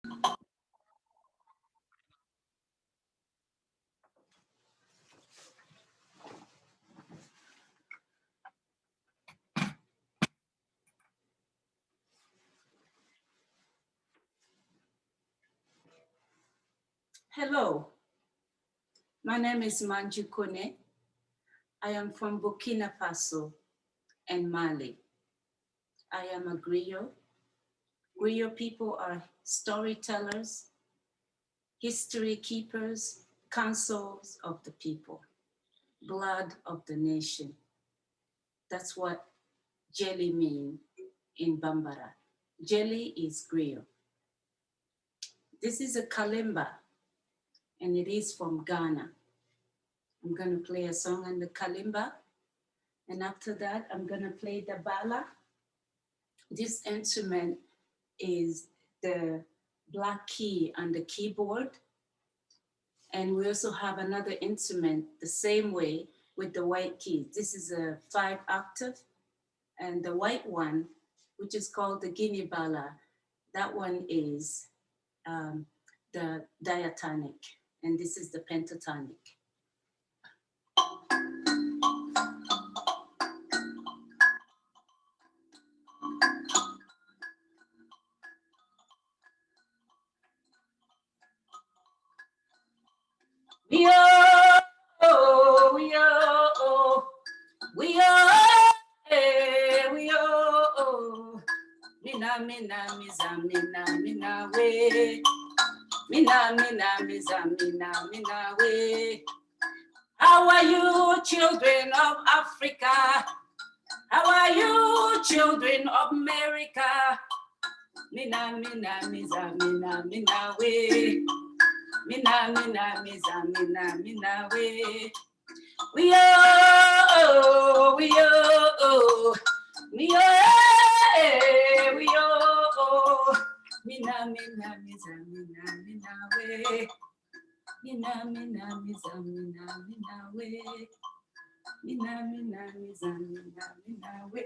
Hello, my name is Manju Kone. I am from Burkina Faso and Mali. I am a griot. Griot people are storytellers, history keepers, councils of the people, blood of the nation. That's what jelly means in Bambara. Jelly is griot. This is a kalimba, and it is from Ghana. I'm going to play a song on the kalimba, and after that, I'm going to play the bala. This instrument is the black key on the keyboard. And we also have another instrument the same way with the white keys. This is a 5-octave, and the white one, which is called the Guinea Bala, that one is the diatonic, and this is the pentatonic. We are, oh, we are, oh, we are, we are, oh. Mina, mina, miza, mina, mina, we. Mina, mina, miza, mina, mina, we. How are you, children of Africa? How are you, children of America? Mina, mina, miza, mina, mina, we. Mina, mina, miza, mina, mina, we. We are, we are, we are, we are. Mina, mina, miza, mina, mina, we. Mina, mina, miza, mina, mina, we. Mina, mina, miza, mina, mina, we.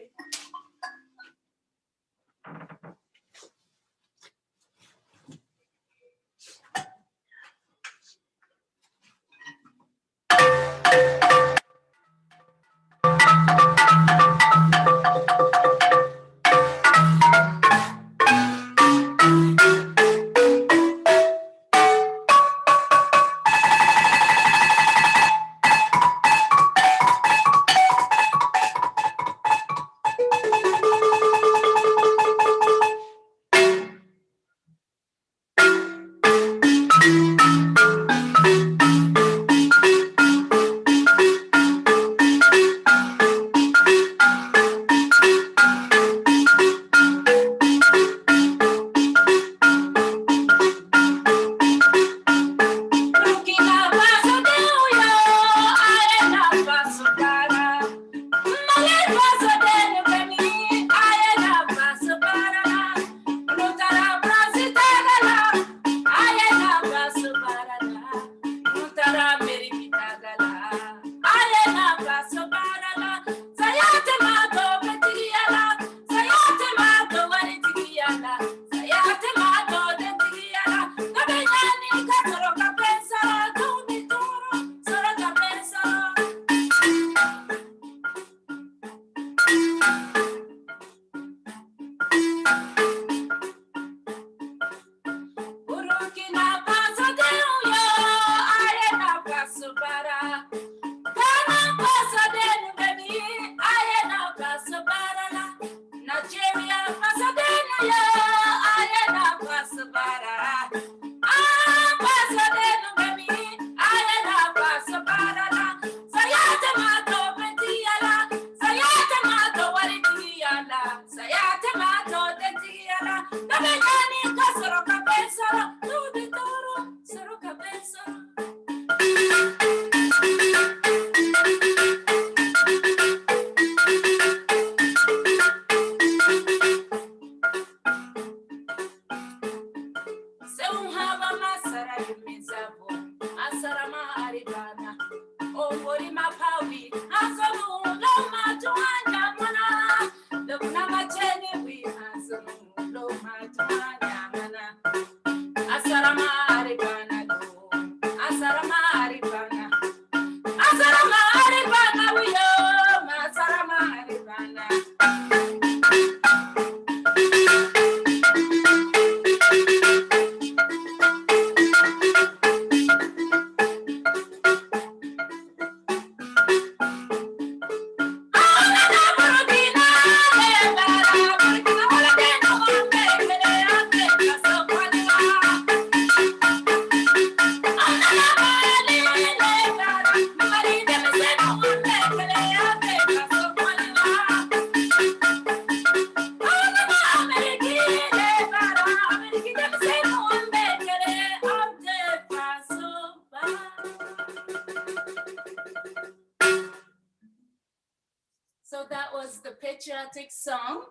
patriotic song.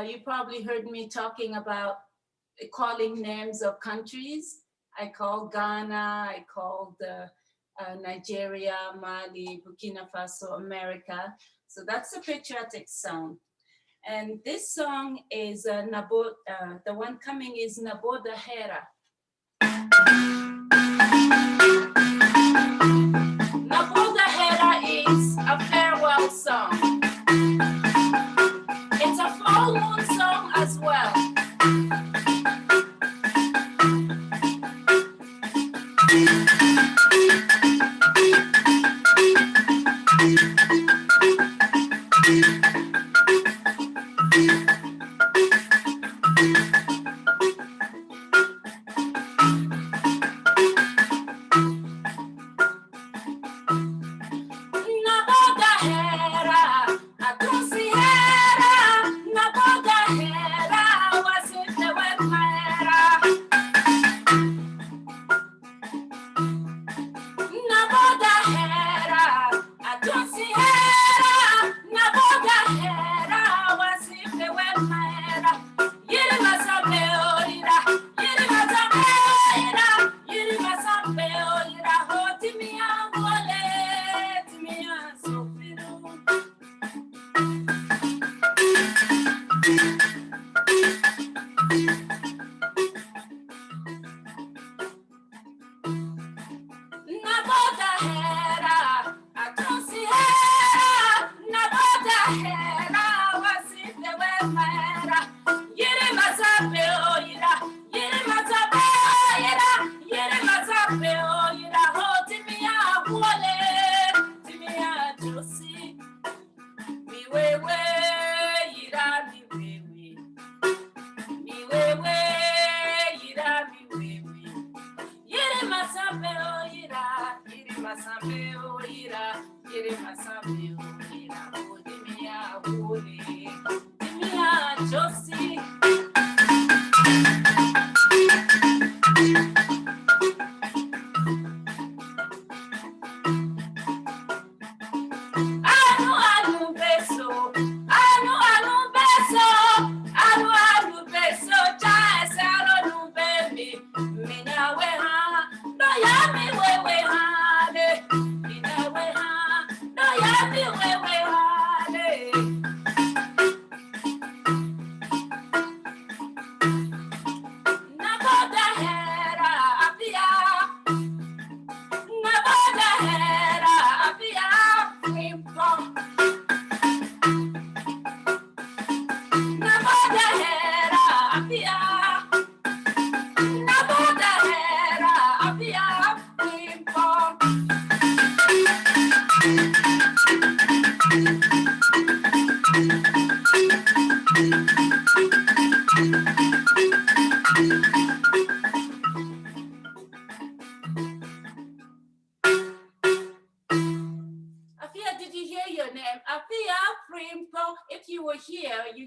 You probably heard me talking about calling names of countries. I called Ghana, I called Nigeria, Mali, Burkina Faso, America. So that's a patriotic song. And this song is the one coming is Naboda Hera. Naboda Hera is a farewell song. It's a full moon song as well.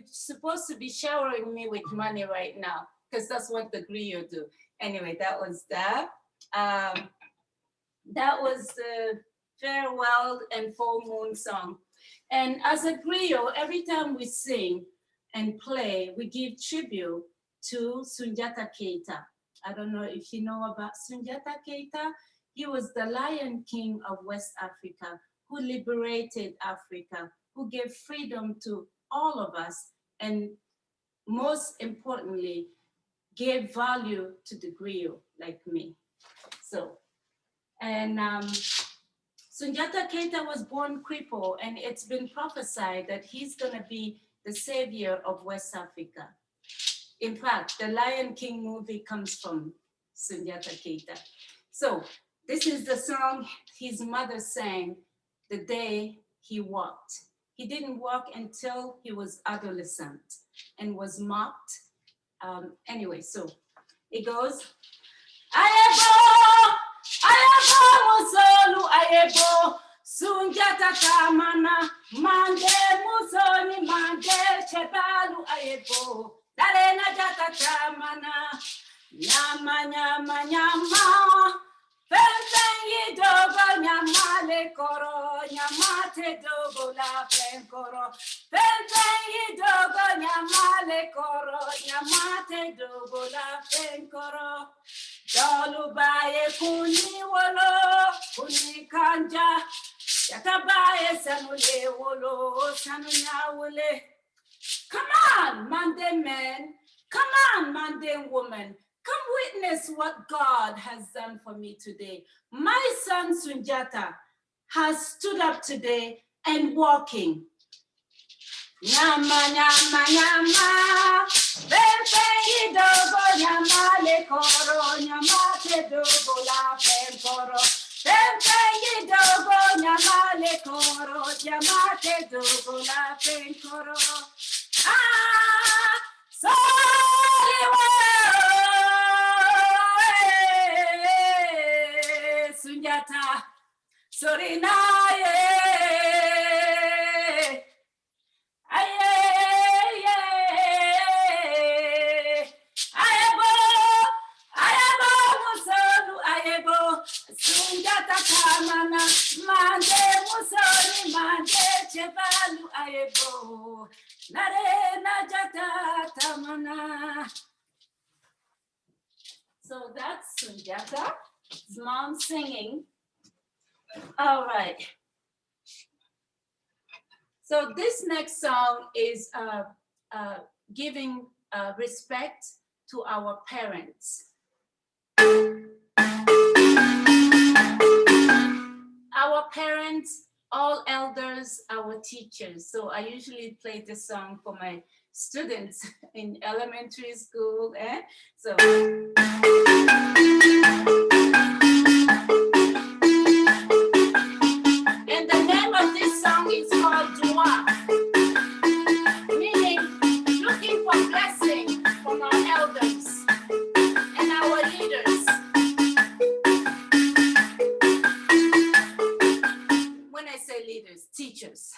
Supposed to be showering me with money right now, because that's what the griot do. Anyway, that was that. That was the farewell and full moon song. And as a griot, every time we sing and play, we give tribute to Sunyata Keita. I don't know if you know about Sunyata Keita. He was the Lion King of West Africa, who liberated Africa, who gave freedom to all of us, and most importantly, gave value to the griot like me. So, and Sunyata Keita was born crippled, and it's been prophesied that he's gonna be the savior of West Africa. In fact, the Lion King movie comes from Sunyata Keita. So this is the song his mother sang the day he walked. He didn't walk until he was adolescent and was mocked. Anyway, so it goes, Ayebo, musolu, ayebo, Sunyata kamana, mande musoni, mande chebalu, ayebo, darena jata kamana, nyama, nyama, nyama, fenfen yidogo, nyamale koro, nyamate dogo la penkoro. Penpengi dogo nyamale koro, nyamate dogo la penkoro. Dolubaye kuni wolo, kuni kanja. Yatabaye sanule wolo, sanunya wole. Come on, Monday men. Come on, Monday woman. Come witness what God has done for me today. My son Sunyata has stood up today and walking. Nyama, nyama, nyama. Bebe dogo nyama le koro, nyama te dogo la pen koro. Bebe dogo nyama le koro, nyama te dogo la pen koro. Ah, soliwa, Sunyata, sorinaye. Sunyata kamana, mande musoni, mande chebalu ayebo, nare najata tamana. So that's Sunyata's mom singing. All right. So this next song is giving respect to our parents. Our parents, all elders, our teachers. So I usually play this song for my students in elementary school. So. And the name of this song is called Dua, meaning looking for blessing from our elders and our leaders. When I say leaders, teachers.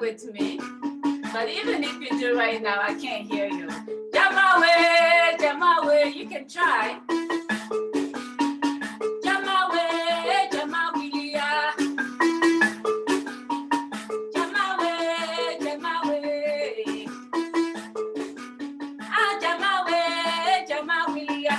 With me, but even if you do right now, I can't hear you. Jamawe, Jamawe, you can try. Jamawe, Jamawilia. Jamawe, Jamawe. Ah, Jamawe, Jamawilia.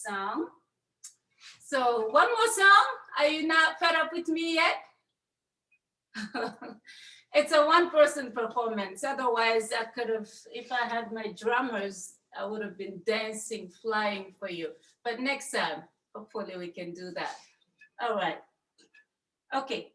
song. So one more song. Are you not fed up with me yet? It's a one-person performance. Otherwise, I could have, if I had my drummers, I would have been dancing, flying for you. But next time, hopefully we can do that. All right. Okay.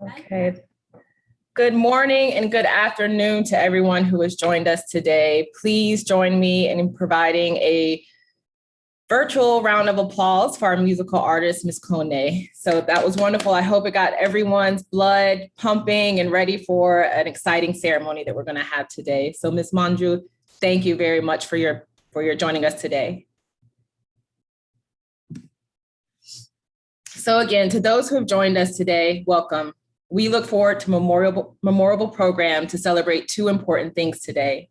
Okay. Good morning and good afternoon to everyone who has joined us today. Please join me in providing a virtual round of applause for our musical artist, Ms. Kone. So that was wonderful. I hope it got everyone's blood pumping and ready for an exciting ceremony that we're going to have today. So Ms. Manju, thank you very much for your joining us today. So again, to those who have joined us today, welcome. We look forward to memorable program to celebrate two important things today.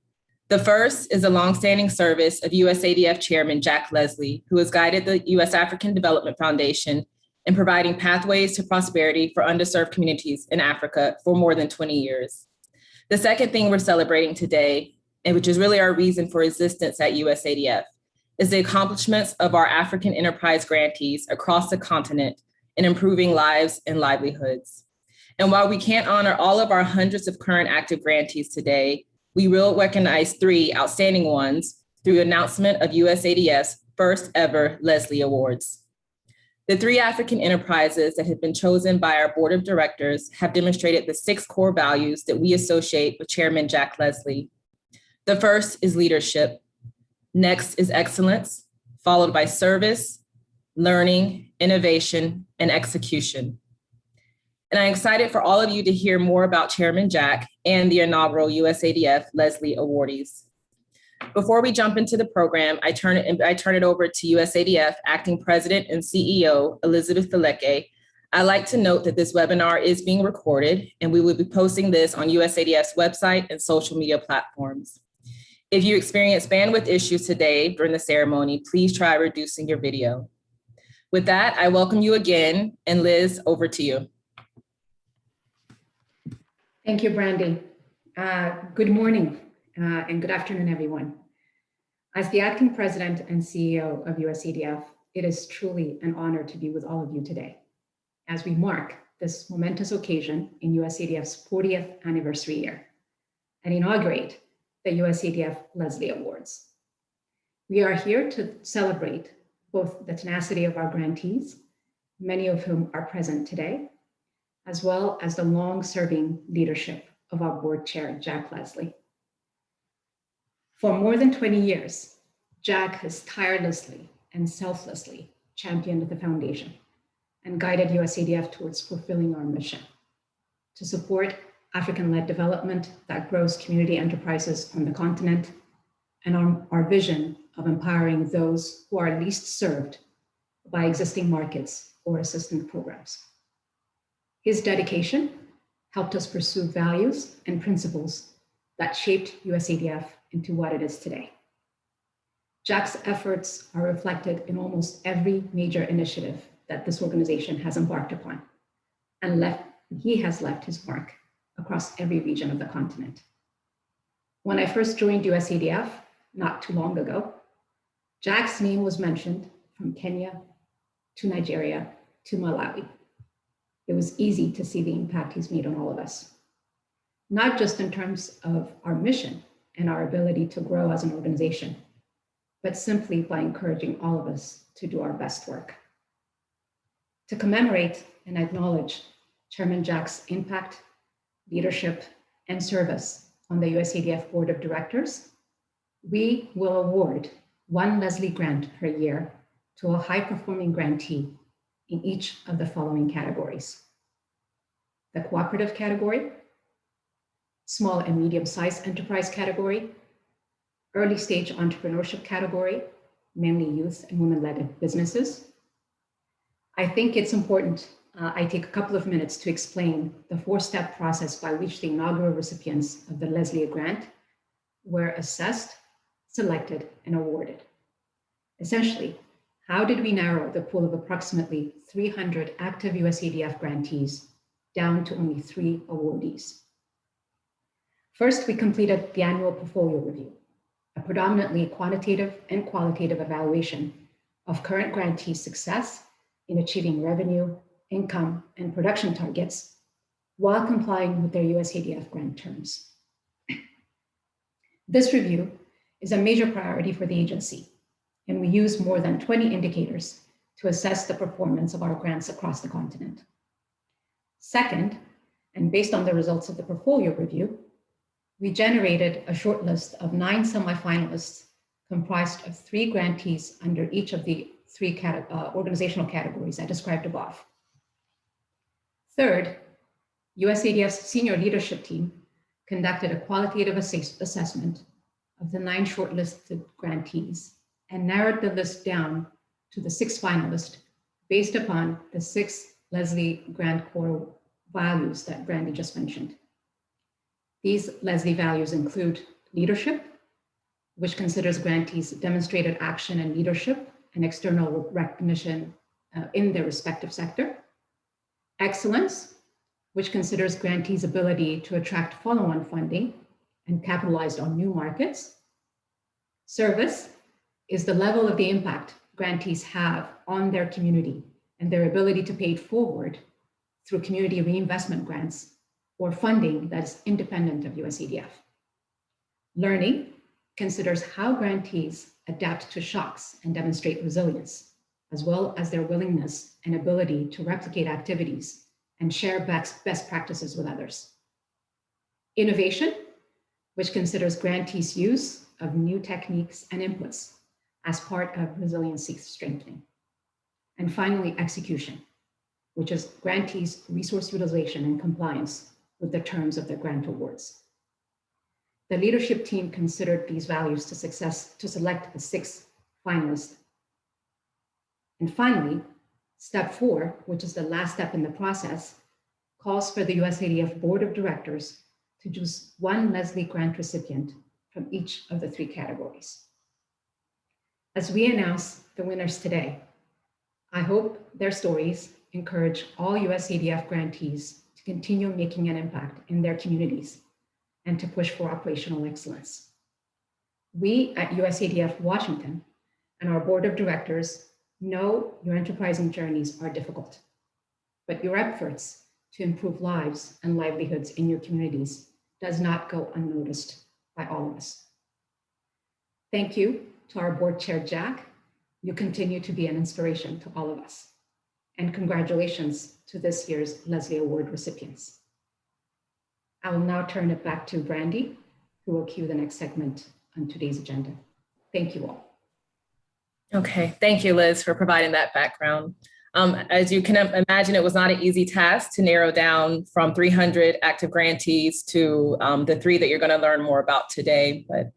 The first is the longstanding service of USADF Chairman Jack Leslie, who has guided the U.S. African Development Foundation in providing pathways to prosperity for underserved communities in Africa for more than 20 years. The second thing we're celebrating today, and which is really our reason for existence at USADF, is the accomplishments of our African enterprise grantees across the continent in improving lives and livelihoods. And while we can't honor all of our hundreds of current active grantees today, we will recognize three outstanding ones through announcement of USADF's first ever Leslie Awards. The three African enterprises that have been chosen by our board of directors have demonstrated the 6 core values that we associate with Chairman Jack Leslie. The first is leadership. Next is excellence, followed by service, learning, innovation, and execution. And I'm excited for all of you to hear more about Chairman Jack and the inaugural USADF Leslie Awardees. Before we jump into the program, I turn it over to USADF Acting President and CEO, Elizabeth Deleke. I'd like to note that this webinar is being recorded and we will be posting this on USADF's website and social media platforms. If you experience bandwidth issues today during the ceremony, please try reducing your video. With that, I welcome you again, and Liz, over to you. Thank you, Brandy. Good morning and good afternoon, everyone. As the acting president and CEO of USADF, it is truly an honor to be with all of you today as we mark this momentous occasion in USADF's 40th anniversary year and inaugurate the USADF Leslie Awards. We are here to celebrate both the tenacity of our grantees, many of whom are present today, as well as the long-serving leadership of our board chair, Jack Leslie. For more than 20 years, Jack has tirelessly and selflessly championed the foundation and guided USADF towards fulfilling our mission to support African-led development that grows community enterprises on the continent, and our vision of empowering those who are least served by existing markets or assistance programs. His dedication helped us pursue values and principles that shaped USADF into what it is today. Jack's efforts are reflected in almost every major initiative that this organization has embarked upon, and he has left his mark across every region of the continent. When I first joined USADF, not too long ago, Jack's name was mentioned from Kenya to Nigeria to Malawi. It was easy to see the impact he's made on all of us, not just in terms of our mission and our ability to grow as an organization, but simply by encouraging all of us to do our best work. To commemorate and acknowledge Chairman Jack's impact, leadership, and service on the USADF Board of Directors, we will award one Leslie Grant per year to a high-performing grantee in each of the following categories: the cooperative category, small and medium-sized enterprise category, early stage entrepreneurship category, mainly youth and women-led businesses. I think it's important I take a couple of minutes to explain the four-step process by which the inaugural recipients of the Leslie Grant were assessed, selected, and awarded. Essentially, how did we narrow the pool of approximately 300 active USADF grantees down to only 3 awardees? First, we completed the annual portfolio review, a predominantly quantitative and qualitative evaluation of current grantee success in achieving revenue, income, and production targets while complying with their USADF grant terms. This review is a major priority for the agency, and we use more than 20 indicators to assess the performance of our grants across the continent. Second, and based on the results of the portfolio review, we generated a short list of 9 semifinalists comprised of 3 grantees under each of the 3 organizational categories I described above. Third, USADF's senior leadership team conducted a qualitative assessment of the 9 shortlisted grantees and narrowed the list down to the 6 finalists based upon the 6 Leslie Grant core values that Brandy just mentioned. These Leslie values include leadership, which considers grantees' demonstrated action and leadership and external recognition in their respective sector; excellence, which considers grantees' ability to attract follow-on funding and capitalize on new markets; service is the level of the impact grantees have on their community and their ability to pay it forward through community reinvestment grants or funding that is independent of USADF. Learning considers how grantees adapt to shocks and demonstrate resilience, as well as their willingness and ability to replicate activities and share best practices with others. Innovation, which considers grantees' use of new techniques and inputs as part of resiliency strengthening. And finally, execution, which is grantees' resource utilization and compliance with the terms of their grant awards. The leadership team considered these values to select the 6 finalists. And finally, step 4, which is the last step in the process, calls for the USADF Board of Directors to choose 1 Leslie Grant recipient from each of the 3 categories. As we announce the winners today, I hope their stories encourage all USADF grantees to continue making an impact in their communities and to push for operational excellence. We at USADF Washington and our board of directors know your enterprising journeys are difficult, but your efforts to improve lives and livelihoods in your communities does not go unnoticed by all of us. Thank you to our board chair, Jack. You continue to be an inspiration to all of us. And congratulations to this year's Leslie Award recipients. I will now turn it back to Brandy, who will cue the next segment on today's agenda. Thank you all. Okay, thank you, Liz, for providing that background. As you can imagine, it was not an easy task to narrow down from 300 active grantees to the 3 that you're going to learn more about today, but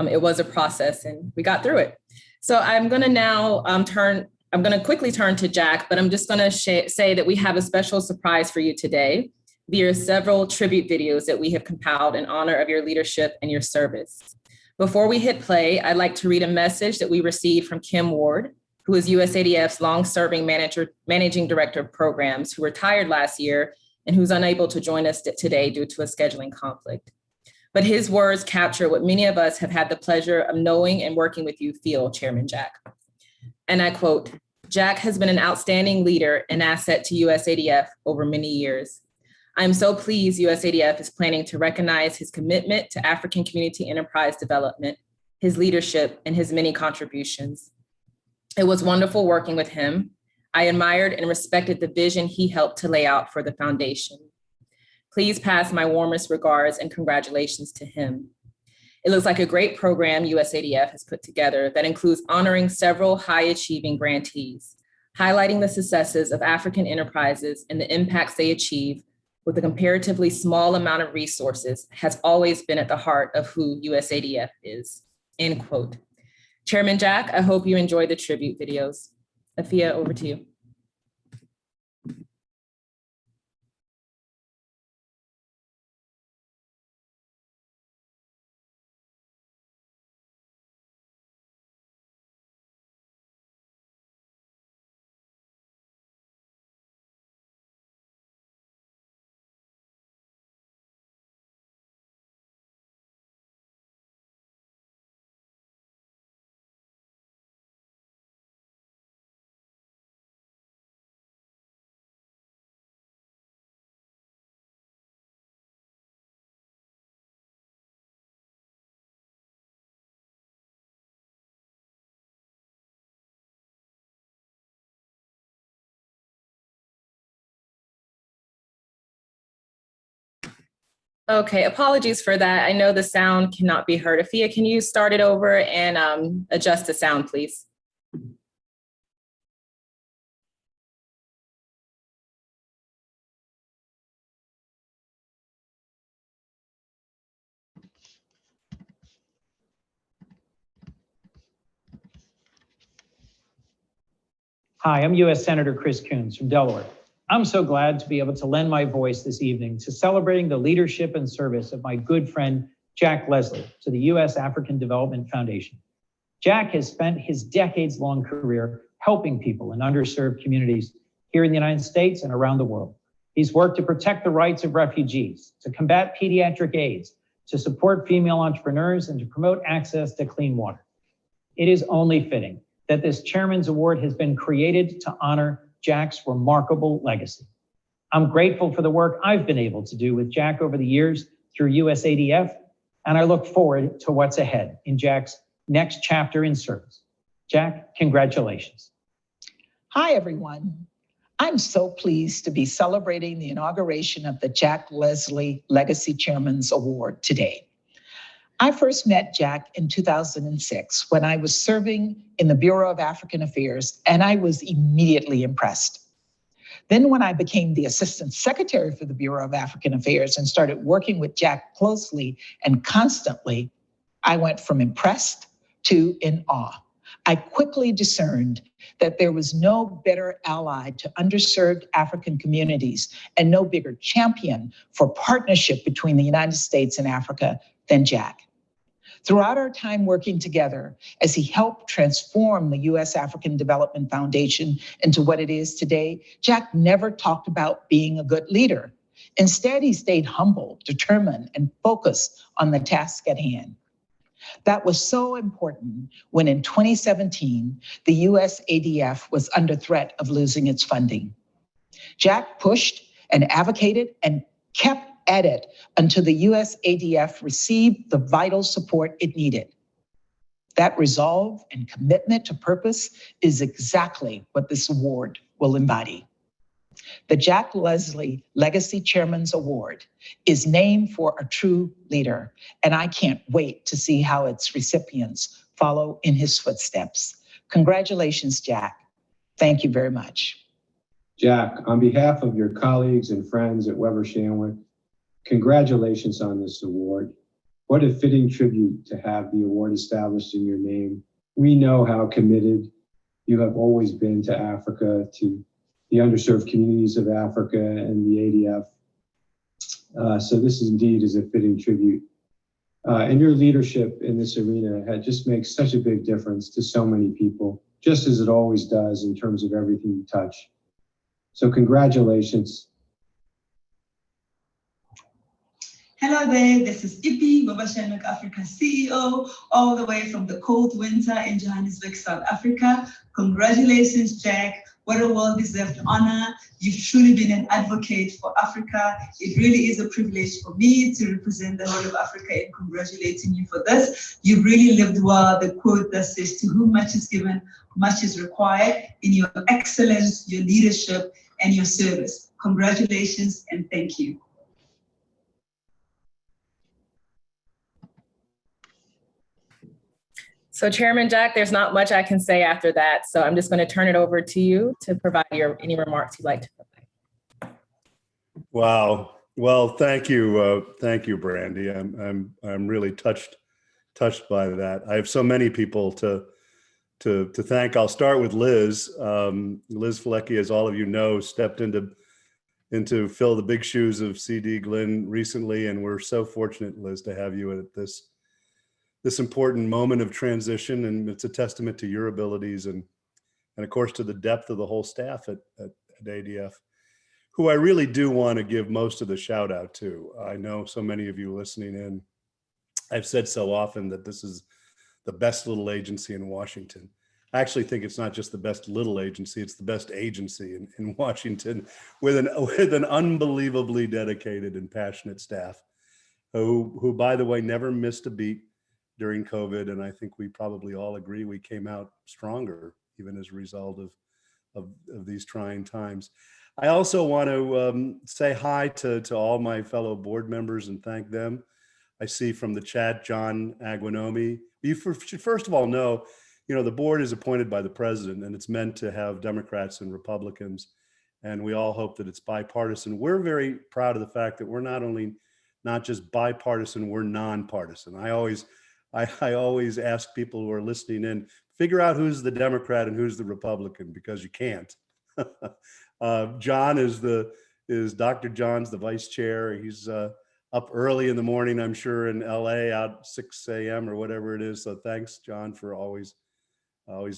it was a process and we got through it. So I'm going to now I'm going to quickly turn to Jack, but I'm just going to say that we have a special surprise for you today via several tribute videos that we have compiled in honor of your leadership and your service. Before we hit play, I'd like to read a message that we received from Kim Ward, who is USADF's long-serving managing director of programs, who retired last year and who's unable to join us today due to a scheduling conflict. But his words capture what many of us have had the pleasure of knowing and working with you feel, Chairman Jack. And I quote, "Jack has been an outstanding leader and asset to USADF over many years. I'm so pleased USADF is planning to recognize his commitment to African community enterprise development, his leadership, and his many contributions. It was wonderful working with him. I admired and respected the vision he helped to lay out for the foundation. Please pass my warmest regards and congratulations to him. It looks like a great program USADF has put together that includes honoring several high-achieving grantees, highlighting the successes of African enterprises and the impacts they achieve with a comparatively small amount of resources has always been at the heart of who USADF is," end quote. Chairman Jack, I hope you enjoy the tribute videos. Afia, over to you. Okay, apologies for that. I know the sound cannot be heard. Afia, can you start it over and adjust the sound, please? Hi, I'm U.S. Senator Chris Coons from Delaware. I'm so glad to be able to lend my voice this evening to celebrating the leadership and service of my good friend, Jack Leslie, to the U.S. African Development Foundation. Jack has spent his decades-long career helping people in underserved communities here in the United States and around the world. He's worked to protect the rights of refugees, to combat pediatric AIDS, to support female entrepreneurs, and to promote access to clean water. It is only fitting that this Chairman's Award has been created to honor Jack's remarkable legacy. I'm grateful for the work I've been able to do with Jack over the years through USADF, and I look forward to what's ahead in Jack's next chapter in service. Jack, congratulations. Hi, everyone. I'm so pleased to be celebrating the inauguration of the Jack Leslie Legacy Chairman's Award today. I first met Jack in 2006 when I was serving in the Bureau of African Affairs, and I was immediately impressed. Then when I became the Assistant Secretary for the Bureau of African Affairs and started working with Jack closely and constantly, I went from impressed to in awe. I quickly discerned that there was no better ally to underserved African communities and no bigger champion for partnership between the United States and Africa than Jack. Throughout our time working together, as he helped transform the U.S. African Development Foundation into what it is today, Jack never talked about being a good leader. Instead, he stayed humble, determined, and focused on the task at hand. That was so important when in 2017, the USADF was under threat of losing its funding. Jack pushed and advocated and kept at it until the USADF received the vital support it needed. That resolve and commitment to purpose is exactly what this award will embody. The Jack Leslie Legacy Chairman's Award is named for a true leader, and I can't wait to see how its recipients follow in his footsteps. Congratulations, Jack. Thank you very much. Jack, on behalf of your colleagues and friends at Weber Shandwick, congratulations on this award. What a fitting tribute to have the award established in your name. We know how committed you have always been to Africa, to the underserved communities of Africa and the ADF. So this indeed is a fitting tribute. And your leadership in this arena just makes such a big difference to so many people, just as it always does in terms of everything you touch. So congratulations. Hello there, this is Ipi, Weber Shandwick Africa CEO, all the way from the cold winter in Johannesburg, South Africa. Congratulations, Jack. What a well-deserved honor. You've truly been an advocate for Africa. It really is a privilege for me to represent the whole of Africa in congratulating you for this. You've really lived well the quote that says, to whom much is given, much is required, in your excellence, your leadership, and your service. Congratulations and thank you. So Chairman Jack, there's not much I can say after that. So I'm just going to turn it over to you to provide any remarks you'd like to provide. Wow. Well, thank you, Brandy. I'm really touched by that. I have so many people to thank. I'll start with Liz. Liz Fleckie, as all of you know, stepped into fill the big shoes of CD Glenn recently, and we're so fortunate, Liz, to have you at this important moment of transition, and it's a testament to your abilities and of course to the depth of the whole staff at ADF, who I really do want to give most of the shout out to. I know so many of you listening in, I've said so often that this is the best little agency in Washington. I actually think it's not just the best little agency, it's the best agency in Washington, with an unbelievably dedicated and passionate staff who by the way, never missed a beat during COVID. And I think we probably all agree we came out stronger, even as a result of these trying times. I also want to say hi to all my fellow board members and thank them. I see from the chat, John Aguinomi. You should first of all know, the board is appointed by the president and it's meant to have Democrats and Republicans. And we all hope that it's bipartisan. We're very proud of the fact that we're not just bipartisan, we're nonpartisan. I always ask people who are listening in, figure out who's the Democrat and who's the Republican, because you can't. John is Dr. John's the vice chair. He's up early in the morning, I'm sure, in LA, out 6 a.m. or whatever it is. So thanks, John, for always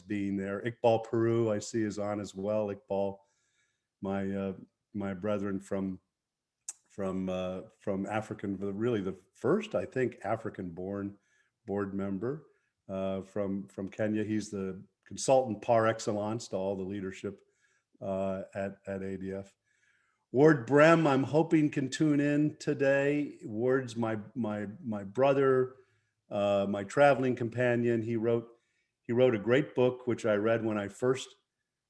being there. Iqbal Peru, I see, is on as well. Iqbal, my brethren from African, really the first, I think, African-born board member from Kenya. He's the consultant par excellence to all the leadership at ADF. Ward Brem, I'm hoping can tune in today. Ward's my brother, my traveling companion. He wrote a great book, which I read when I first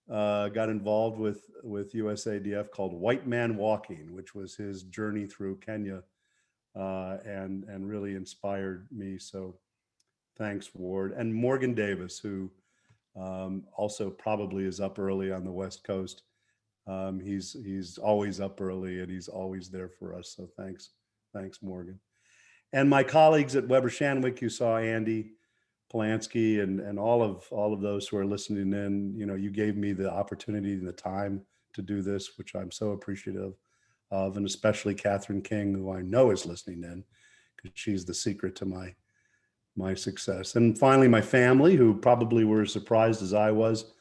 got involved with USADF, called White Man Walking, which was his journey through Kenya, and really inspired me. So thanks, Ward. And Morgan Davis, who also probably is up early on the West Coast. He's always up early and he's always there for us. So thanks, Morgan. And my colleagues at Weber Shandwick, you saw Andy Polanski and all of those who are listening in. You gave me the opportunity and the time to do this, which I'm so appreciative of, and especially Catherine King, who I know is listening in, because she's the secret to my success. And finally, my family, who probably were as surprised as I was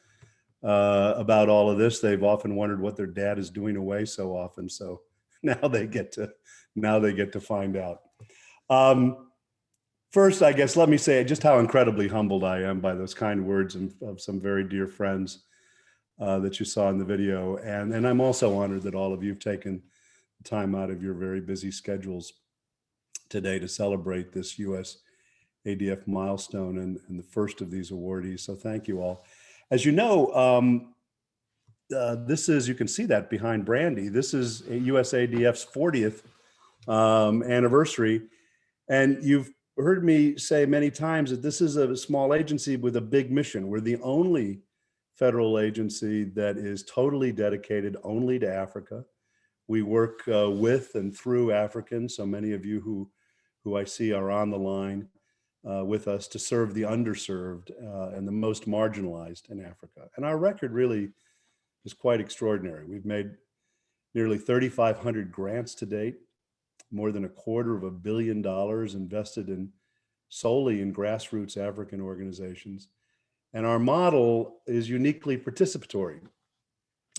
about all of this. They've often wondered what their dad is doing away so often. So now they get to find out. First, I guess, let me say just how incredibly humbled I am by those kind words of some very dear friends that you saw in the video. And I'm also honored that all of you have taken time out of your very busy schedules today to celebrate this USADF milestone and the first of these awardees. So thank you all. As you know, this is, you can see that behind Brandy, this is USADF's 40th anniversary. And you've heard me say many times that this is a small agency with a big mission. We're the only federal agency that is totally dedicated only to Africa. We work with and through Africans. So many of you who I see are on the line with us to serve the underserved and the most marginalized in Africa. And our record really is quite extraordinary. We've made nearly 3,500 grants to date, more than $250 million invested solely in grassroots African organizations. And our model is uniquely participatory,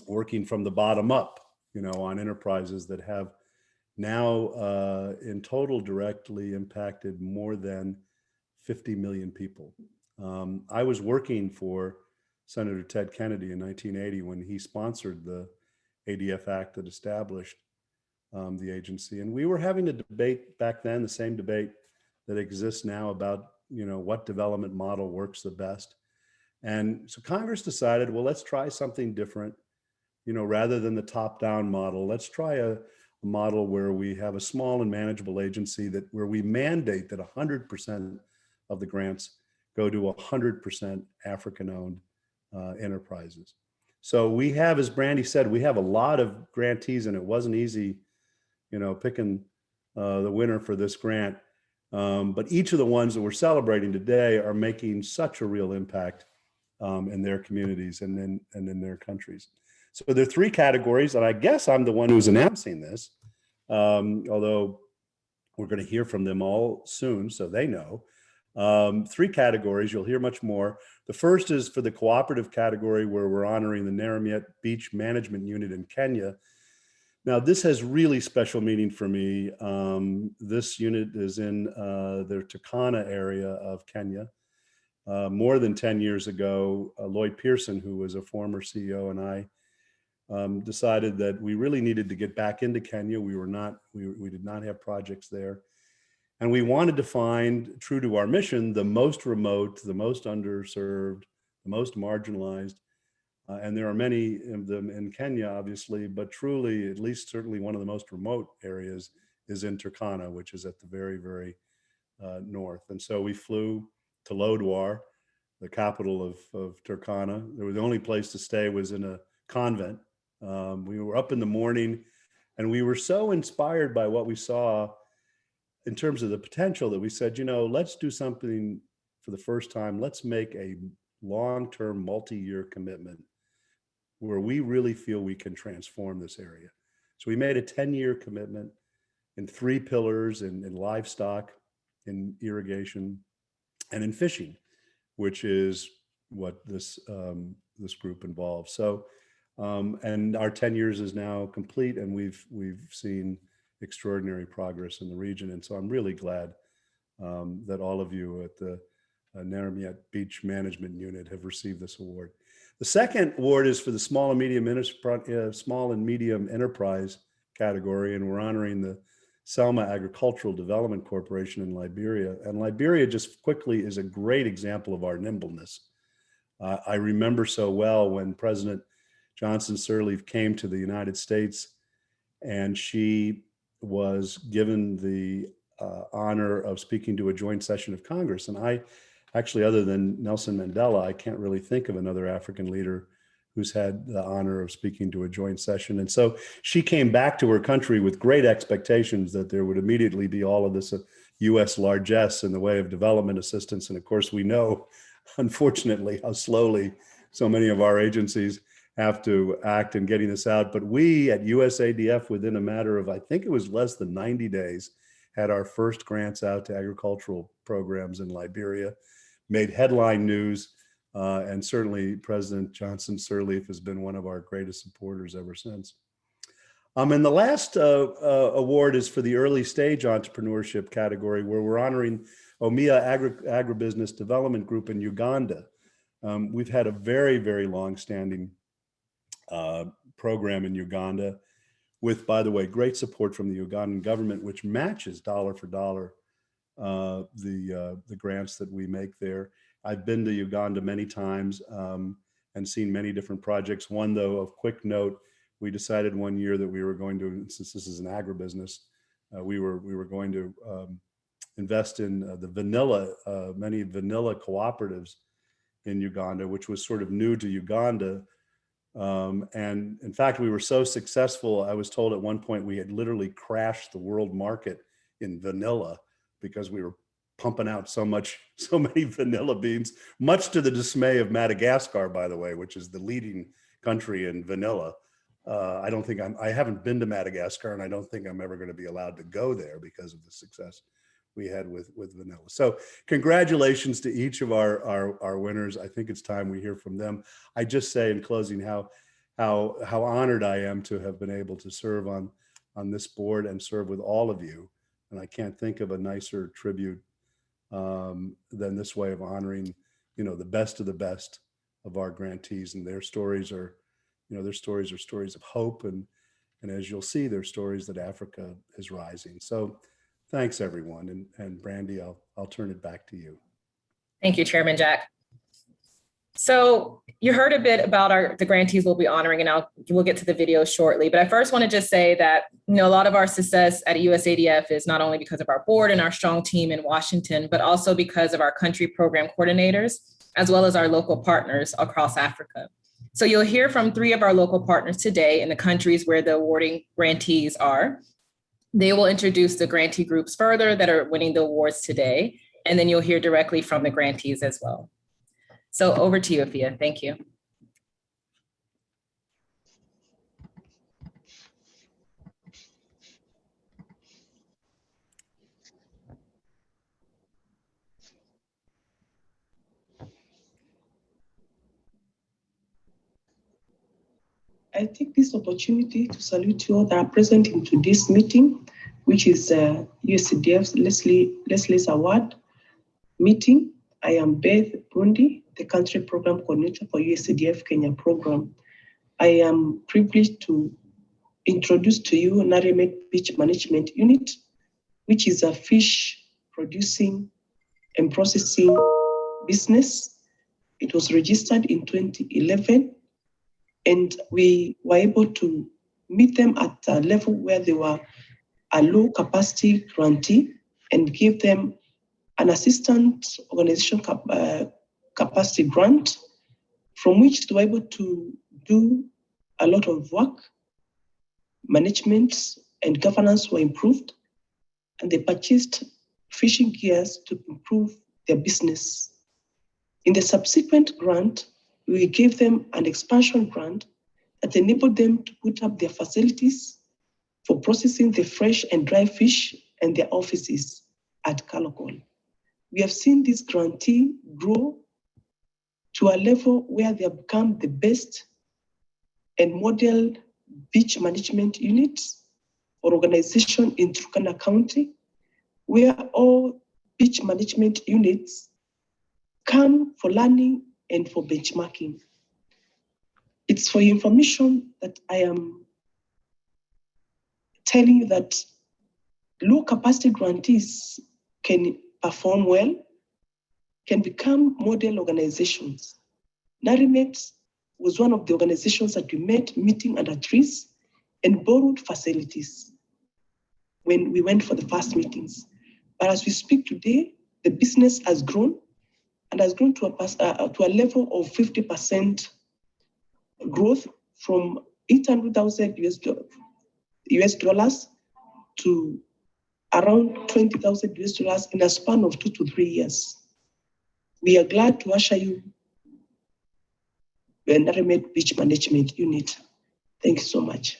working from the bottom up, on enterprises that have now in total directly impacted more than 50 million people. I was working for Senator Ted Kennedy in 1980 when he sponsored the ADF Act that established the agency. And we were having a debate back then, the same debate that exists now about, what development model works the best. And so Congress decided, well, let's try something different, rather than the top-down model. Let's try a model where we have a small and manageable agency where we mandate that 100% of the grants go to 100% African-owned enterprises. So we have, as Brandy said, we have a lot of grantees, and it wasn't easy, picking the winner for this grant. But each of the ones that we're celebrating today are making such a real impact in their communities and in their countries. So there are three categories, and I guess I'm the one who's announcing this, although we're going to hear from them all soon, so they know. Three categories, you'll hear much more. The first is for the cooperative category, where we're honoring the Naramiet Beach Management Unit in Kenya. Now, this has really special meaning for me. This unit is in the Turkana area of Kenya. More than 10 years ago, Lloyd Pearson, who was a former CEO, and I decided that we really needed to get back into Kenya. We did not have projects there. And we wanted to find, true to our mission, the most remote, the most underserved, the most marginalized. And there are many of them in Kenya, obviously, but truly, at least certainly one of the most remote areas is in Turkana, which is at the very, very north. And so we flew to Lodwar, the capital of Turkana. The only place to stay was in a convent. We were up in the morning, and we were so inspired by what we saw in terms of the potential that we said, let's do something for the first time. Let's make a long-term, multi-year commitment where we really feel we can transform this area. So we made a 10-year commitment in 3 pillars, in livestock, in irrigation, and in fishing, which is what this group involves. So, and our 10 years is now complete, and we've seen extraordinary progress in the region. And so I'm really glad that all of you at the Naramiet Beach Management Unit have received this award. The second award is for the small and medium enterprise category, and we're honoring the Selma Agricultural Development Corporation in Liberia. And Liberia, just quickly, is a great example of our nimbleness. I remember so well when President Johnson Sirleaf came to the United States, and she was given the honor of speaking to a joint session of Congress. And I actually, other than Nelson Mandela, I can't really think of another African leader who's had the honor of speaking to a joint session. And so she came back to her country with great expectations that there would immediately be all of this U.S. largesse in the way of development assistance. And of course, we know, unfortunately, how slowly so many of our agencies have to act in getting this out. But we at USADF, within a matter of, I think it was less than 90 days, had our first grants out to agricultural programs in Liberia, made headline news, and certainly President Johnson Sirleaf has been one of our greatest supporters ever since. And the last award is for the early stage entrepreneurship category, where we're honoring OMIA Agribusiness Development Group in Uganda. We've had a very, very long-standing program in Uganda with, by the way, great support from the Ugandan government, which matches dollar for dollar the grants that we make there. I've been to Uganda many times and seen many different projects. One, though, of quick note, we decided one year that we were going to, since this is an agribusiness, we were going to invest in the vanilla, many vanilla cooperatives in Uganda, which was sort of new to Uganda. And in fact, we were so successful, I was told at one point we had literally crashed the world market in vanilla because we were pumping out so many vanilla beans, much to the dismay of Madagascar, by the way, which is the leading country in vanilla. I haven't been to Madagascar, and I don't think I'm ever going to be allowed to go there because of the success we had with vanilla. So congratulations to each of our winners. I think it's time we hear from them. I just say in closing how honored I am to have been able to serve on this board and serve with all of you. And I can't think of a nicer tribute than this way of honoring, the best of the best of our grantees, and their stories are stories of hope, and as you'll see, they're stories that Africa is rising. So thanks everyone, and Brandy, I'll turn it back to you. Thank you, Chairman Jack. So you heard a bit about the grantees we'll be honoring, and we'll get to the video shortly. But I first want to just say that a lot of our success at USADF is not only because of our board and our strong team in Washington, but also because of our country program coordinators, as well as our local partners across Africa. So you'll hear from 3 of our local partners today in the countries where the awarding grantees are. They will introduce the grantee groups further that are winning the awards today, and then you'll hear directly from the grantees as well. So over to you, Afia. Thank you. I take this opportunity to salute you all that are present in today's meeting, which is USADF Leslie Award meeting. I am Beth Bundi, the country program coordinator for USADF Kenya program. I am privileged to introduce to you Narimet Beach Management Unit, which is a fish producing and processing business. It was registered in 2011. And we were able to meet them at a level where they were a low capacity grantee and give them an assistant organization capacity grant, from which they were able to do a lot of work. Management and governance were improved, and they purchased fishing gears to improve their business. In the subsequent grant, we gave them an expansion grant that enabled them to put up their facilities for processing the fresh and dry fish and their offices at Kalokol. We have seen this grantee grow to a level where they have become the best and model beach management units or organization in Turkana County, where all beach management units come for learning and for benchmarking. It's for your information that I am telling you that low capacity grantees can perform well, can become model organizations. Narimet was one of the organizations that we met meeting under trees and borrowed facilities when we went for the first meetings. But as we speak today, the business has grown and has grown to a level of 50% growth from 800,000 US dollars to around 20,000 US dollars in a span of 2 to 3 years. We are glad to usher you the Narimet Beach Management Unit. Thank you so much.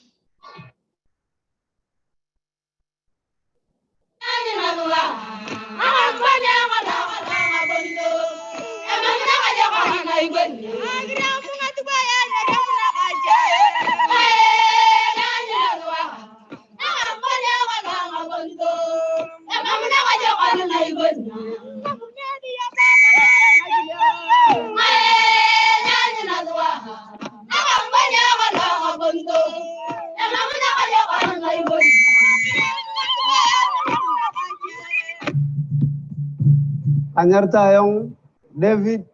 Anyarta yung David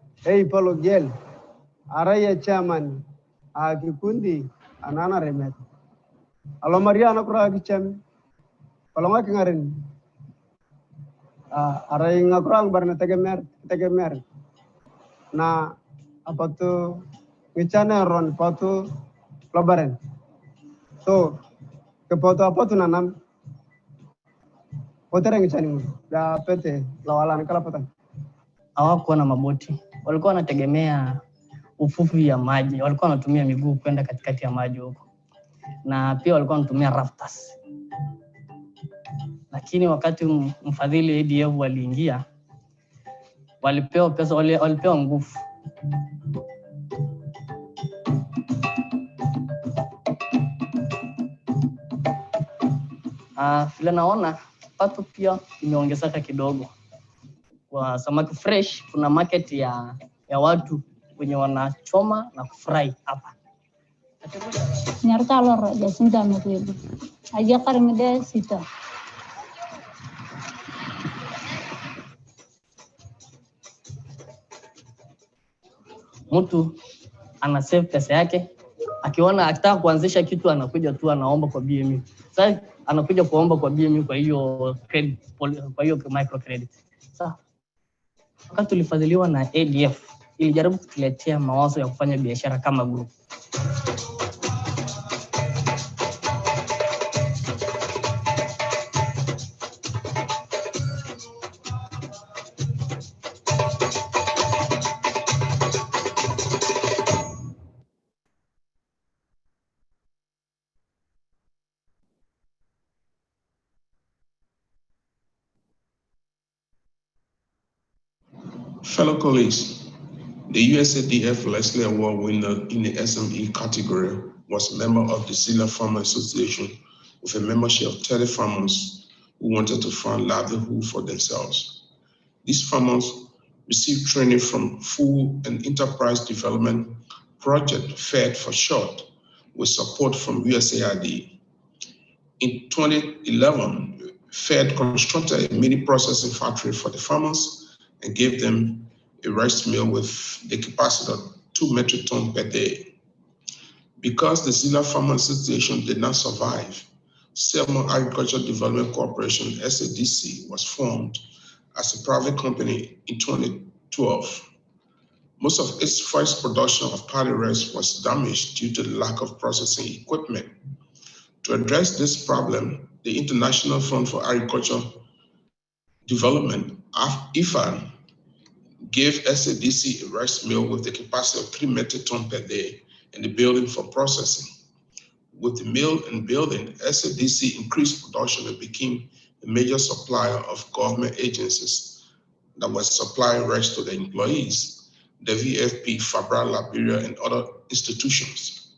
Palo Gel, Araya Chairman, Kikundi, Anana Remet. Alo Mariana Kura Kicham, Palonga Kingarin, Araya Ngakurang Barna Tegemer, Na Apatu, Michana Ron Patu, Lobaren. So, Kepoto Apatu Nanam. Potereng chani ya pete la wala nikala pota. Hawakuwa na maboti, walikuwa wanategemea ufuvi ya maji, walikuwa wanatumia miguu kwenda katikati ya maji huko, na pia walikuwa wanatumia rafters. Lakini wakati mfadhili ADF waliingia, walipewa pesa, walipewa nguvu. Vile naona pato pia imeongezeka kidogo. Kwa samaki fresh kuna market ya watu wenye wanachoma na kufry hapa. Nyarta lor Jacinta Mekwebu. Aja karimide sita. Mtu ana save pesa yake, akiona akitaka kuanzisha kitu anakuja tu anaomba kwa BMU. Sasa anakuja kuomba kwa BMU kwa hiyo credit, kwa hiyo micro credit. Sasa wakati tulifadhiliwa na ADF ilijaribu kutuletea mawazo ya kufanya biashara kama group. Fellow colleagues, the USADF Leslie Award winner in the SME category was a member of the Cesar Farmer Association with a membership of 30 farmers who wanted to find livelihood for themselves. These farmers received training from Food and Enterprise Development Project, FED for short, with support from USAID. In 2011, FED constructed a mini processing factory for the farmers and gave them a rice mill with the capacity of 2 metric tons per day. Because the Cesar Farmer Association did not survive, Selma Agricultural Development Corporation, SADC, was formed as a private company in 2012. Most of its first production of paddy rice was damaged due to the lack of processing equipment. To address this problem, the International Fund for Agricultural Development, IFAD, gave SADC a rice mill with the capacity of 3 metric tons per day and the building for processing. With the mill and building, SADC increased production and became a major supplier of government agencies that was supplying rice to the employees, the VFP, FABRA, Liberia, and other institutions.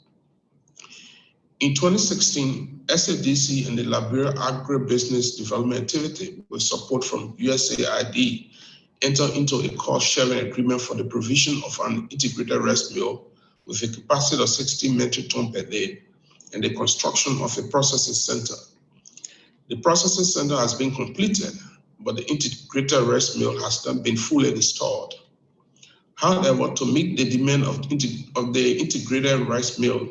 In 2016, SADC and the Liberia Agribusiness Development Activity, with support from USAID, entered into a cost-sharing agreement for the provision of an integrated rice mill with a capacity of 60 metric tons per day and the construction of a processing center. The processing center has been completed, but the integrated rice mill has not been fully installed. However, to meet the demand of the integrated rice mill,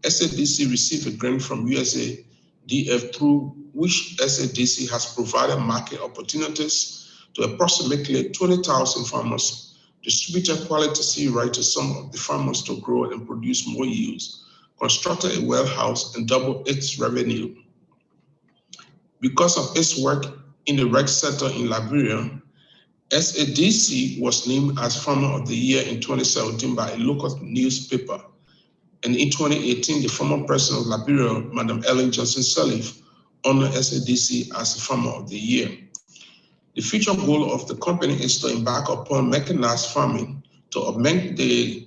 SADC received a grant from USADF through which SADC has provided market opportunities to approximately 20,000 farmers, distributed quality seed right to some of the farmers to grow and produce more yields, constructed a warehouse and doubled its revenue. Because of its work in the rec sector in Liberia, SADC was named as Farmer of the Year in 2017 by a local newspaper. And in 2018, the former president of Liberia, Madam Ellen Johnson Sirleaf, honored SADC as the Farmer of the Year. The future goal of the company is to embark upon mechanized farming to augment the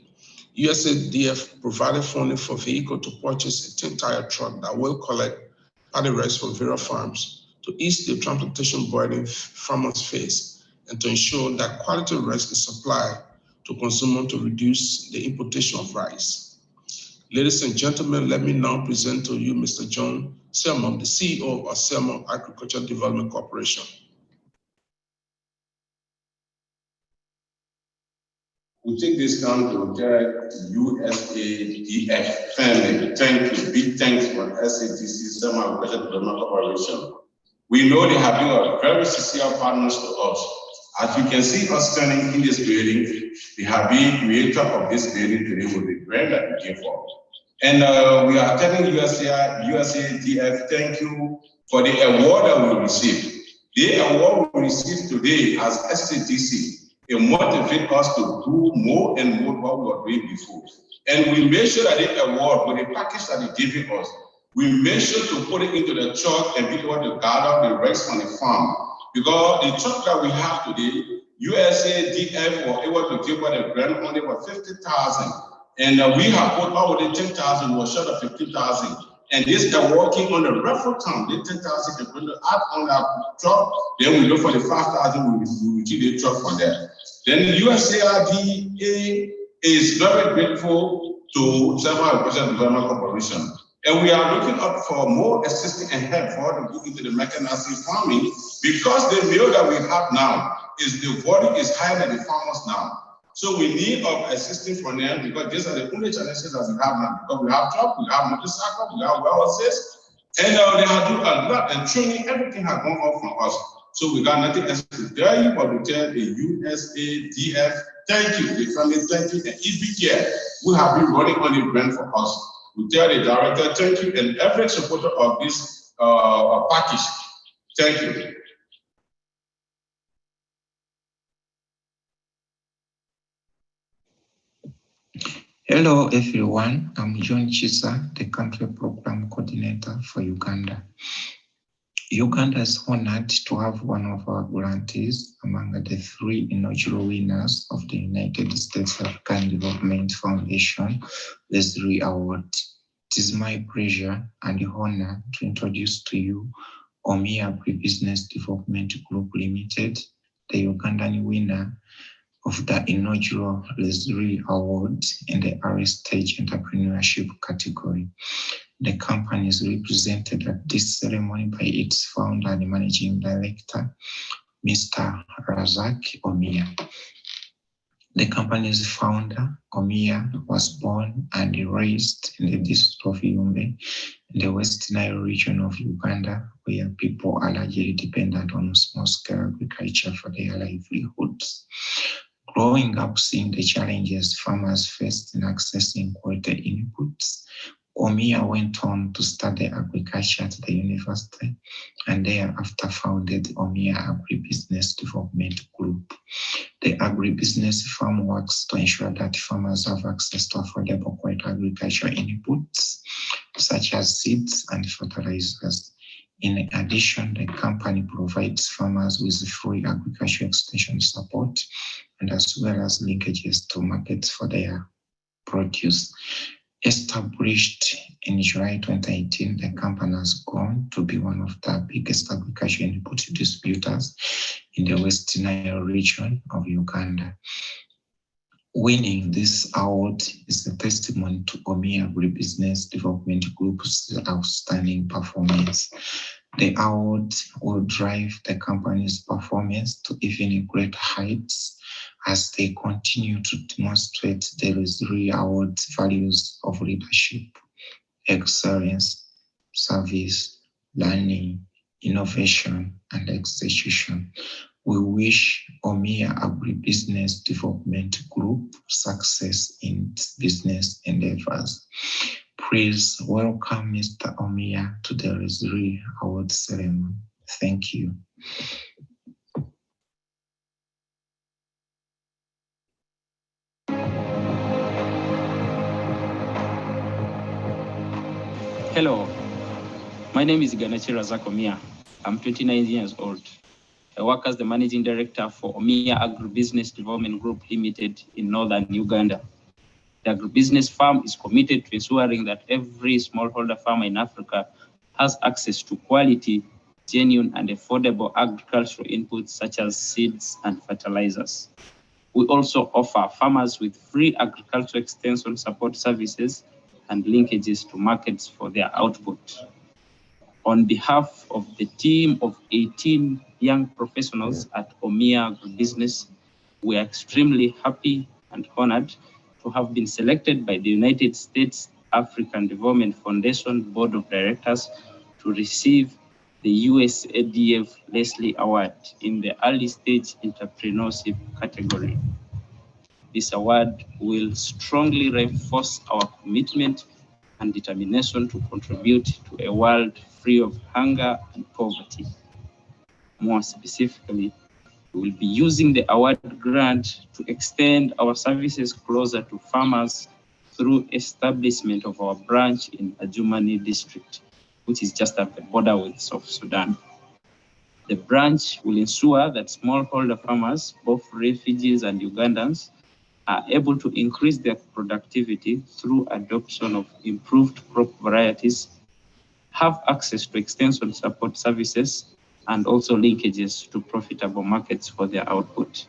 USADF provided funding for vehicle to purchase a 10-tire truck that will collect paddy rice from various farms to ease the transportation burden farmers face and to ensure that quality rice is supplied to consumers to reduce the importation of rice. Ladies and gentlemen, let me now present to you Mr. John Selman, the CEO of Selman Agriculture Development Corporation. We take this time to thank USADF family. Thank you. Big thanks for SADC Selman Agriculture Development Corporation. We know they have been a very sincere partners to us. As you can see us standing in this building, the Habib creator of this building today with the grant that we gave for. And we are telling USADF thank you for the award that we received. The award we received today as SADC, it motivates us to do more and more what we were doing before. And we made sure that the award, with the package that they gave us, we made sure to put it into the truck and be able to gather the rest on the farm. Because the truck that we have today, USADF were able to give us a grant only for 50,000. And we have put out the 10,000, we were short of 50,000. And this award came on the referral time. The 10,000 is going to add on that truck. Then we look for the 5,000, we receive the truck for that. Then USAID is very grateful to Selman Agriculture Development Corporation. And we are looking up for more assistance and help for them to go into the mechanized farming, because the meal that we have now is the volume is higher than the farmers now. So we need assistance from them, because these are the only challenges that we have now. Because we have truck, we have motorcycle, we have warehouses, and they are doing a lot, and training, everything has gone off from us. So we got nothing else to tell you, but to tell the USADF, thank you, the family, thank you, and EBK, who have been running on the grant for us. We tell the director, thank you, and every supporter of this package, thank you. Hello everyone, I'm John Cesar, the country program coordinator for Uganda. Uganda is honored to have one of our grantees among the 3 inaugural winners of the United States African Development Foundation Leslie Award. It is my pleasure and honor to introduce to you Omia Agribusiness Development Group Limited, the Ugandan winner of the inaugural Leslie Award in the early stage entrepreneurship category. The company is represented at this ceremony by its founder and managing director, Mr. Razak Omia. The company's founder, Omia, was born and raised in the district of Yumbe, in the West Nile region of Uganda, where people are largely dependent on small-scale agriculture for their livelihoods. Growing up seeing the challenges farmers faced in accessing quality inputs, Omia went on to study agriculture at the university and thereafter founded Omia Agribusiness Development Group. The agribusiness firm works to ensure that farmers have access to affordable quality agricultural inputs, such as seeds and fertilizers. In addition, the company provides farmers with free agricultural extension support and as well as linkages to markets for their produce. Established in July 2018, the company has grown to be one of the biggest agricultural input distributors in the West Nile region of Uganda. Winning this award is a testimony to Omia Agribusiness Development Group's outstanding performance. The award will drive the company's performance to even greater heights as they continue to demonstrate the Leslie Award's values of leadership, excellence, service, learning, innovation, and execution. We wish Omia Agribusiness Development Group success in its business endeavors. Please welcome Mr. Omia to the Leslie Award ceremony. Thank you. Hello, my name is Ganachi Razak Omia. I'm 29 years old. I work as the managing director for Omia Agribusiness Development Group Limited in northern Uganda. The agribusiness firm is committed to ensuring that every smallholder farmer in Africa has access to quality, genuine, and affordable agricultural inputs such as seeds and fertilizers. We also offer farmers with free agricultural extension support services and linkages to markets for their output. On behalf of the team of 18 young professionals at Omia Agribusiness, we are extremely happy and honored to have been selected by the United States African Development Foundation Board of Directors to receive the USADF Leslie Award in the early stage entrepreneurship category. This award will strongly reinforce our commitment and determination to contribute to a world free of hunger and poverty. More specifically, we will be using the award grant to extend our services closer to farmers through establishment of our branch in Adjumani district, which is just at the border with South Sudan. The branch will ensure that smallholder farmers, both refugees and Ugandans, are able to increase their productivity through adoption of improved crop varieties, have access to extension support services, and also linkages to profitable markets for their output.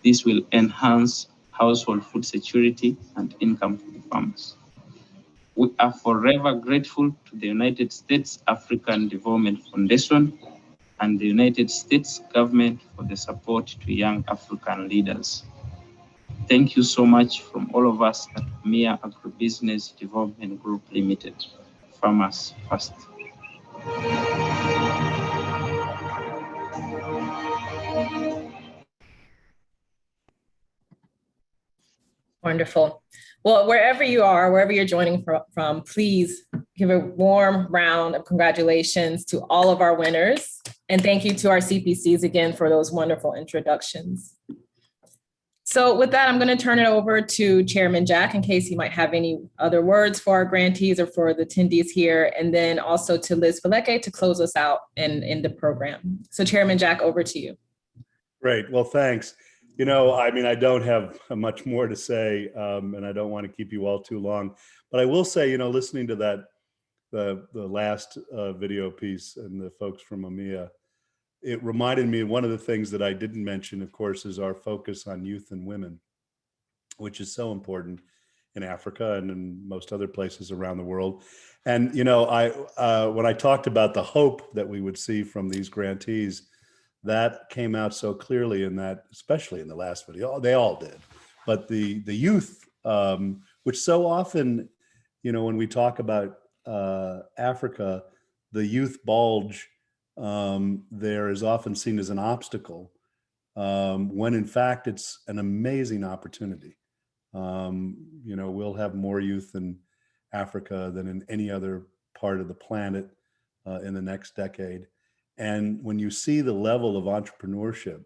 This will enhance household food security and income for the farmers. We are forever grateful to the United States African Development Foundation and the United States government for the support to young African leaders. Thank you so much from all of us at Omia Agribusiness Development Group Limited. Farmers first. Wonderful. Well, wherever you are, wherever you're joining from, please give a warm round of congratulations to all of our winners. And thank you to our CPCs again for those wonderful introductions. So with that, I'm going to turn it over to Chairman Jack in case he might have any other words for our grantees or for the attendees here, and then also to Liz Faleke to close us out in the program. So Chairman Jack, over to you. Great. Well, thanks. You know, I mean, I don't have much more to say, and I don't want to keep you all too long, but I will say, you know, listening to that, the last video piece and the folks from Omia, it reminded me of one of the things that I didn't mention, of course, is our focus on youth and women, which is so important in Africa and in most other places around the world. And, you know, when I talked about the hope that we would see from these grantees, that came out so clearly in that, especially in the last video. They all did, but the youth, which so often, you know, when we talk about Africa, the youth bulge there is often seen as an obstacle, when in fact it's an amazing opportunity. You know, we'll have more youth in Africa than in any other part of the planet in the next decade. And when you see the level of entrepreneurship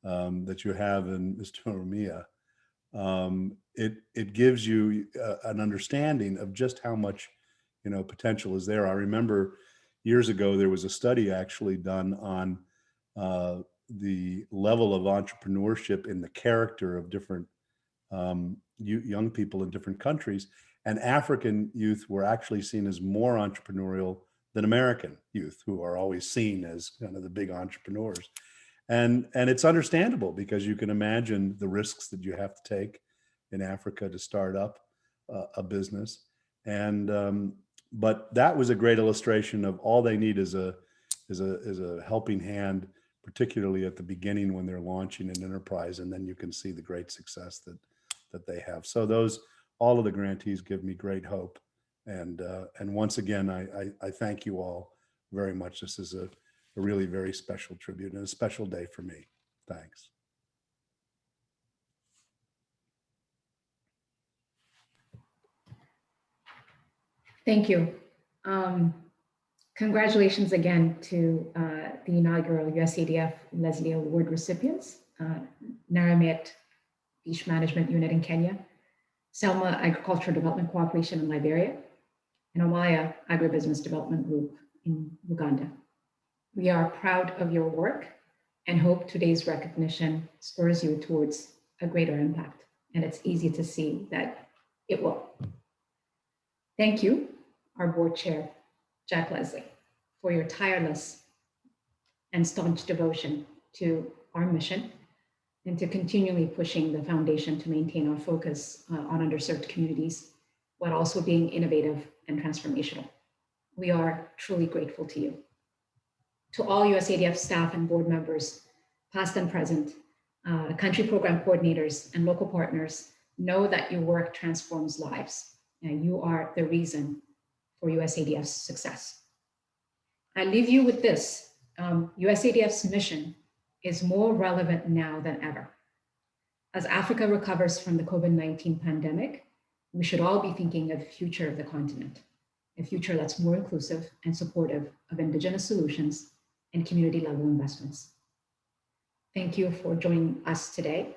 that you have in Mr. Omia, it gives you an understanding of just how much, you know, potential is there. I remember years ago, there was a study actually done on the level of entrepreneurship in the character of different young people in different countries. And African youth were actually seen as more entrepreneurial than American youth, who are always seen as kind of the big entrepreneurs. And it's understandable because you can imagine the risks that you have to take in Africa to start up a business. And but that was a great illustration of all they need is a helping hand, particularly at the beginning when they're launching an enterprise, and then you can see the great success that they have. So all of the grantees give me great hope. And once again, I thank you all very much. This is a really very special tribute and a special day for me. Thanks. Thank you. Congratulations again to the inaugural USADF Leslie Award recipients, Naramit Beach Management Unit in Kenya, Selma Agricultural Development Cooperation in Liberia, and Omia Agribusiness Development Group in Uganda. We are proud of your work and hope today's recognition spurs you towards a greater impact. And it's easy to see that it will. Thank you, our board chair, Jack Leslie, for your tireless and staunch devotion to our mission and to continually pushing the foundation to maintain our focus on underserved communities while also being innovative and transformational. We are truly grateful to you. To all USADF staff and board members, past and present, country program coordinators and local partners, know that your work transforms lives, and you are the reason for USADF's success. I leave you with this. USADF's mission is more relevant now than ever. As Africa recovers from the COVID-19 pandemic, we should all be thinking of the future of the continent, a future that's more inclusive and supportive of Indigenous solutions and community-level investments. Thank you for joining us today.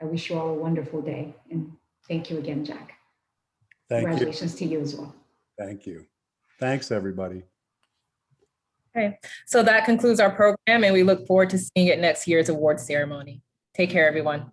I wish you all a wonderful day, and thank you again, Jack. Congratulations to you as well. Thank you. Thanks, everybody. Okay, so that concludes our program, and we look forward to seeing it next year's award ceremony. Take care, everyone.